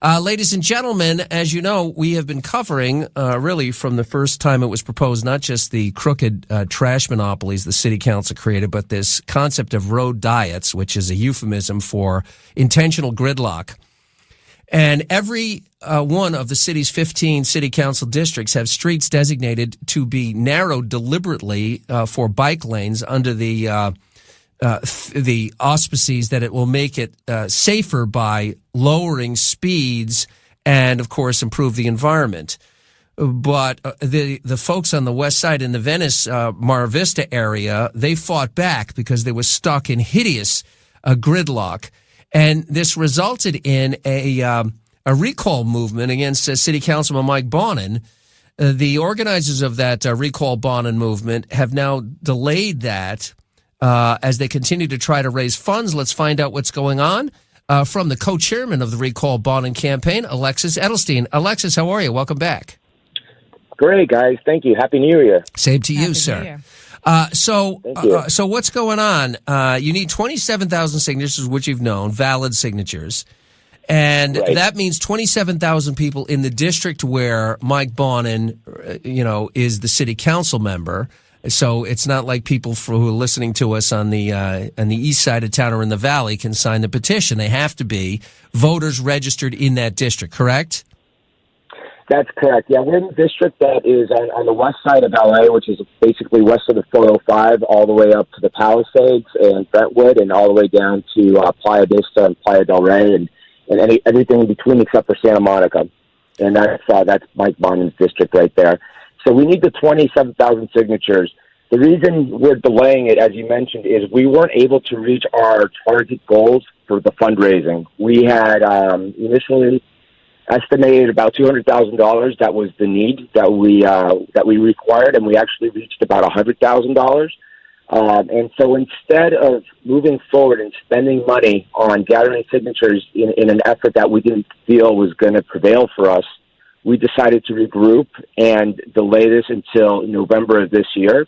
Ladies and gentlemen, as you know, we have been covering, really from the first time it was proposed, not just the crooked trash monopolies the city council created, but this concept of road diets, which is a euphemism for intentional gridlock. And every one of the city's 15 city council districts have streets designated to be narrowed deliberately for bike lanes under the auspices that it will make it safer by lowering speeds and, of course, improve the environment. But the folks on the west side in the Venice Mar Vista area, they fought back because they were stuck in hideous gridlock. And this resulted in a recall movement against City Councilman Mike Bonin. The organizers of that recall Bonin movement have now delayed that as they continue to try to raise funds. Let's find out what's going on from the co-chairman of the Recall Bonin campaign, Alexis Edelstein. Alexis, how are you? Welcome back. Great, guys. Thank you. Happy New Year. Same to you, sir. So what's going on? You need 27,000 signatures, which you've known, valid signatures. And that means 27,000 people in the district where Mike Bonin, is the city council member. So it's not like people who are listening to us on the east side of town or in the valley can sign the petition. They have to be voters registered in that district, correct? That's correct. Yeah, we're in the district that is on the west side of LA, which is basically west of the 405, all the way up to the Palisades and Brentwood, and all the way down to Playa Vista and Playa del Rey, and everything in between except for Santa Monica. And that's Mike Bonin's district right there. So we need the 27,000 signatures. The reason we're delaying it, as you mentioned, is we weren't able to reach our target goals for the fundraising. We had initially estimated about $200,000. That was the need that we required, and we actually reached about $100,000. And so instead of moving forward and spending money on gathering signatures in an effort that we didn't feel was going to prevail for us, we decided to regroup and delay this until November of this year,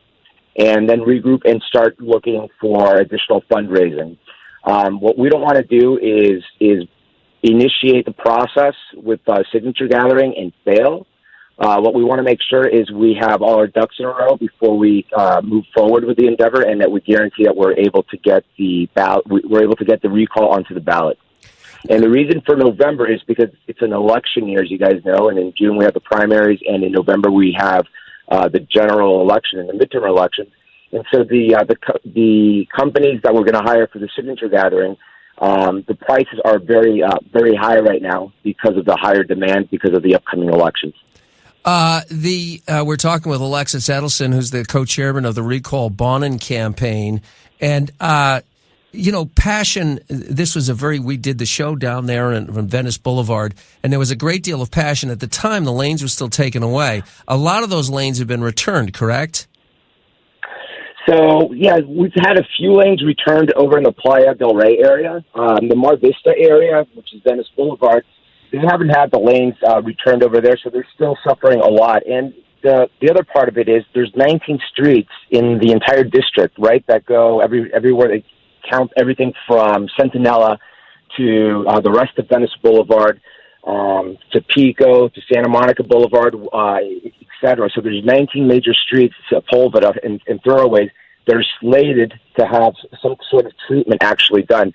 and then regroup and start looking for additional fundraising. What we don't want to do is initiate the process with signature gathering and fail. What we want to make sure is we have all our ducks in a row before we move forward with the endeavor, and that we guarantee that we're able to get the ballot. We're able to get the recall onto the ballot. And the reason for November is because it's an election year, as you guys know, and in June we have the primaries, and in November we have the general election and the midterm election. And so the companies that we're going to hire for the signature gathering, the prices are very very high right now because of the higher demand because of the upcoming elections. We're talking with Alexis Edelstein, who's the co-chairman of the Recall Bonin campaign, and passion. This was we did the show down there on Venice Boulevard, and there was a great deal of passion. At the time, the lanes were still taken away. A lot of those lanes have been returned, correct? So, yeah, we've had a few lanes returned over in the Playa del Rey area. The Mar Vista area, which is Venice Boulevard, they haven't had the lanes returned over there, so they're still suffering a lot. And the other part of it is there's 19 streets in the entire district, right, that go everywhere. They count everything from Centinela to the rest of Venice Boulevard, to Pico, to Santa Monica Boulevard, et cetera. So there's 19 major streets, Sepulveda, and thoroughways that are slated to have some sort of treatment actually done.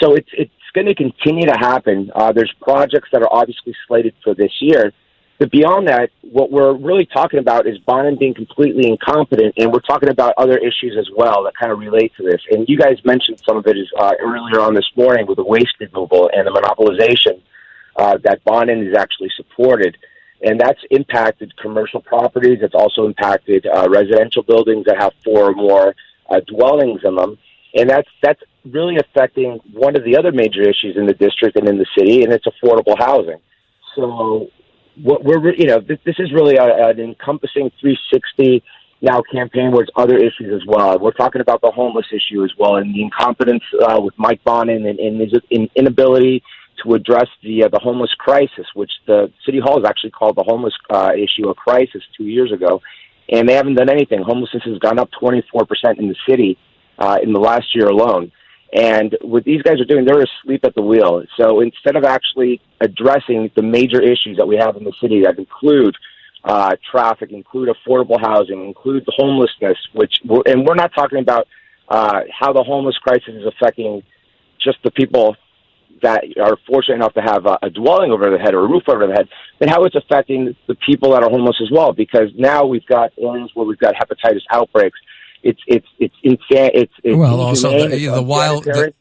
So it's going to continue to happen. There's projects that are obviously slated for this year. But beyond that, what we're really talking about is Bonin being completely incompetent, and we're talking about other issues as well that kind of relate to this. And you guys mentioned some of it earlier on this morning with the waste removal and the monopolization that Bonin has actually supported. And that's impacted commercial properties. It's also impacted residential buildings that have 4 or more dwellings in them. And that's really affecting one of the other major issues in the district and in the city, and it's affordable housing. So what this is really an encompassing 360 now campaign where it's other issues as well. We're talking about the homeless issue as well, and the incompetence with Mike Bonin and his inability to address the homeless crisis, which the City Hall has actually called the homeless issue a crisis 2 years ago, and they haven't done anything. Homelessness has gone up 24% in the city in the last year alone. And what these guys are doing, they're asleep at the wheel. So instead of actually addressing the major issues that we have in the city that include traffic, include affordable housing, include the homelessness, and we're not talking about how the homeless crisis is affecting just the people that are fortunate enough to have a dwelling over their head or a roof over their head, but how it's affecting the people that are homeless as well. Because now we've got areas where we've got hepatitis outbreaks. It's insane. It's well, also inhumane.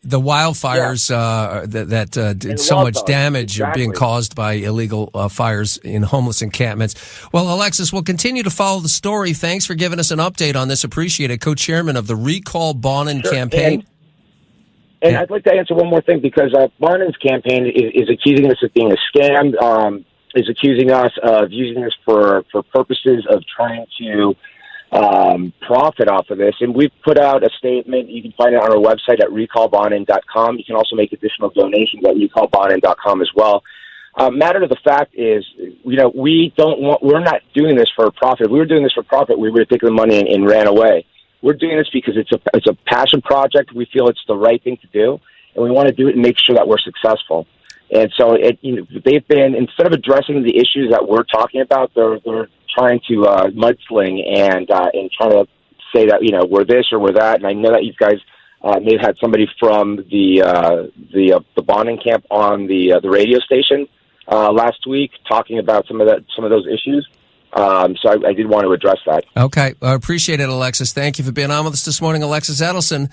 the wildfires that did so much damage are being caused by illegal fires in homeless encampments. Well, Alexis, we'll continue to follow the story. Thanks for giving us an update on this. Appreciate it. Co-chairman of the Recall Bonin campaign. And I'd like to answer one more thing, because Bonin's campaign is accusing us of being a scam, is accusing us of using this for purposes of trying to profit off of this. And we've put out a statement. You can find it on our website at recallbonin.com. You can also make additional donations at recallbonin.com as well. Matter of the fact is, we're not doing this for a profit. If we were doing this for profit, we would have taken the money and ran away. We're doing this because it's a passion project. We feel it's the right thing to do, and we want to do it and make sure that we're successful. And so they've been, instead of addressing the issues that we're talking about, they're trying to mudsling and trying to say that we're this or we're that. And I know that you guys may have had somebody from the Bonin camp on the radio station last week talking about some of those issues. So I did want to address that. Okay. I appreciate it, Alexis. Thank you for being on with us this morning, Alexis Edelson.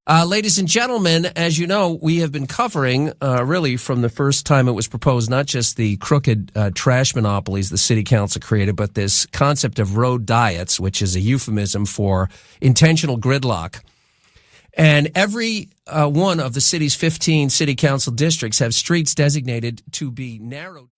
Ladies and gentlemen, as you know, we have been covering, really from the first time it was proposed, not just the crooked trash monopolies the city council created, but this concept of road diets, which is a euphemism for intentional gridlock. And every one of the city's 15 city council districts have streets designated to be narrowed.